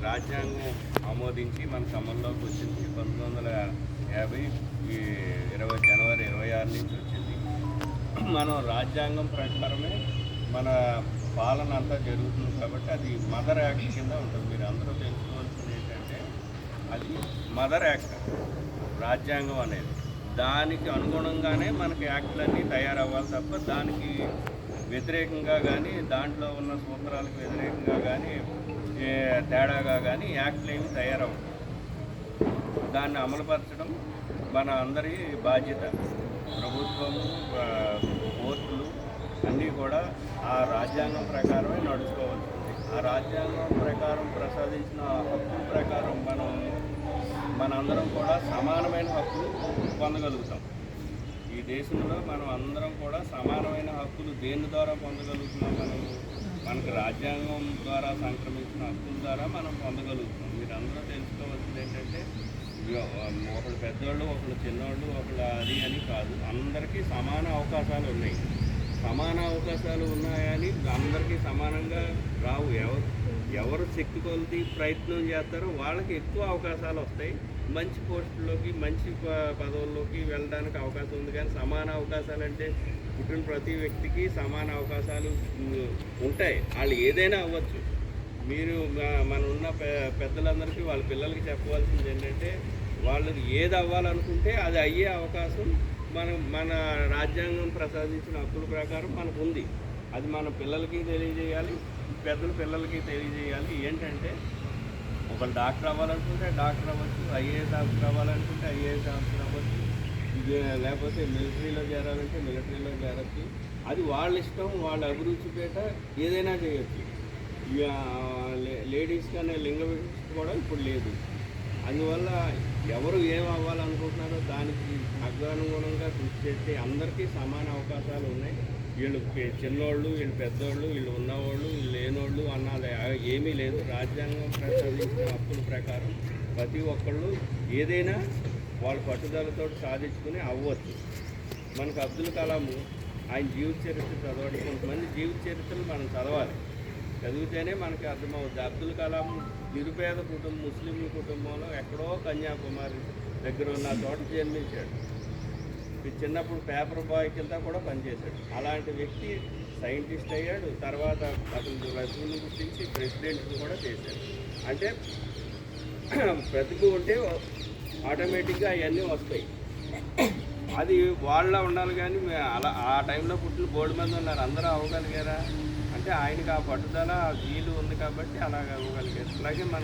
రాజ్యాంగం ఆమోదించి మనకు అమల్లోకి వచ్చింది 1950 జనవరి 26 నుంచి వచ్చింది. మనం రాజ్యాంగం ప్రకారమే మన పాలన అంతా జరుగుతుంది కాబట్టి అది మదర్ యాక్ట్ కింద ఉంటుంది. మీరు అందరూ తెలుసుకోవాల్సింది ఏంటంటే అది మదర్ యాక్ట్ రాజ్యాంగం అనేది. దానికి అనుగుణంగానే మనకి యాక్ట్లన్నీ తయారవ్వాలి తప్ప దానికి వ్యతిరేకంగా కానీ దాంట్లో ఉన్న సూత్రాలకు వ్యతిరేకంగా కానీ తేడాగా కానీ యాక్ట్లు ఏమి తయారవ్వవు. దాన్ని అమలుపరచడం మన అందరి బాధ్యత. ప్రభుత్వము, కోర్టులు అన్నీ కూడా ఆ రాజ్యాంగం ప్రకారమే నడుచుకోవాల్సింది. ఆ రాజ్యాంగం ప్రకారం ప్రసాదించిన హక్కుల ప్రకారం మనందరం కూడా సమానమైన హక్కులు పొందగలుగుతాం. ఈ దేశంలో మనం అందరం కూడా సమానమైన హక్కులు దేని ద్వారా పొందగలుగుతున్నాం? మనకు రాజ్యాంగం ద్వారా సంక్రమించిన హక్కుల ద్వారా మనం పొందగలుగుతాం. మీరు అందరూ తెలుసుకోవాల్సింది ఏంటంటే ఒకళ్ళు పెద్దవాళ్ళు, ఒకళ్ళు చిన్నవాళ్ళు, ఒకళ్ళు అది అని కాదు. అందరికీ సమాన అవకాశాలు ఉన్నాయి. సమాన అవకాశాలు ఉన్నాయని అందరికీ సమానంగా రావు. ఎవరు శక్తి కొలిది ప్రయత్నం చేస్తారో వాళ్ళకి ఎక్కువ అవకాశాలు వస్తాయి. మంచి పోస్టుల్లోకి, మంచి పదవుల్లోకి వెళ్ళడానికి అవకాశం ఉంది. కానీ సమాన అవకాశాలు అంటే పుట్టిన ప్రతి వ్యక్తికి సమాన అవకాశాలు ఉంటాయి. వాళ్ళు ఏదైనా అవ్వచ్చు. మీరు మన ఉన్న పెద్దలందరికీ వాళ్ళ పిల్లలకి చెప్పవలసింది ఏంటంటే వాళ్ళు ఏది అవ్వాలనుకుంటే అది అయ్యే అవకాశం మన రాజ్యాంగం ప్రసాదించిన హక్కుల ప్రకారం మనకు ఉంది. అది మన పిల్లలకి తెలియజేయాలి, పెద్దల పిల్లలకి తెలియజేయాలి. ఏంటంటే ఒకళ్ళు డాక్టర్ అవ్వాలనుకుంటే డాక్టర్ అవ్వచ్చు, ఐఏఎస్ ఆఫీసర్ అవ్వాలనుకుంటే ఐఏఎస్ ఆఫీసర్ అవ్వచ్చు, లేకపోతే మిలిటరీలో చేరాలంటే మిలిటరీలో చేరచ్చు. అది వాళ్ళ ఇష్టం, వాళ్ళ అభిరుచి పేట ఏదైనా చేయొచ్చు. లేడీస్కి అనే లింగ వివక్ష కూడా ఇప్పుడు లేదు. అందువల్ల ఎవరు ఏం అవ్వాలనుకుంటున్నారో దానికి అగ్రానుగుణంగా కృషి చేస్తే అందరికీ సమాన అవకాశాలు ఉన్నాయి. వీళ్ళు చిన్నోళ్ళు, వీళ్ళు పెద్దోళ్ళు, వీళ్ళు ఉన్నవాళ్ళు, వీళ్ళు లేనోళ్ళు అన్నది ఏమీ లేదు. రాజ్యాంగం ప్రసాదించిన హక్కుల ప్రకారం ప్రతి ఒక్కళ్ళు ఏదైనా వాళ్ళ పట్టుదలతో సాధించుకుని అవ్వచ్చు. మనకు అబ్దుల్ కలాం ఆయన జీవిత చరిత్ర చదవడం, కొంతమంది జీవిత చరిత్రలు మనం చదవాలి. చదివితేనే మనకి అర్థమవుతుంది. అబ్దుల్ కలాం నిరుపేద కుటుంబం, ముస్లిం కుటుంబంలో ఎక్కడో కన్యాకుమారి దగ్గర ఉన్న చోట జన్మించాడు. చిన్నప్పుడు పేపర్ బాయ్ కింద కూడా పనిచేశాడు. అలాంటి వ్యక్తి సైంటిస్ట్ అయ్యాడు. తర్వాత అతను రసూల్ని గుర్తించి ప్రెసిడెంట్ కూడా చేశాడు. అంటే ప్రతిభ ఉంటే ఆటోమేటిక్గా అవన్నీ వస్తాయి. అది వాళ్ళ ఉండాలి. కానీ అలా ఆ టైంలో పుట్టిన బోర్డు మంది ఉన్నారు, అందరూ అవ్వగలిగారా అంటే ఆయనకి ఆ పట్టుదల, ఆ వీలు ఉంది కాబట్టి అలాగ అవ్వగలిగారు. అలాగే మన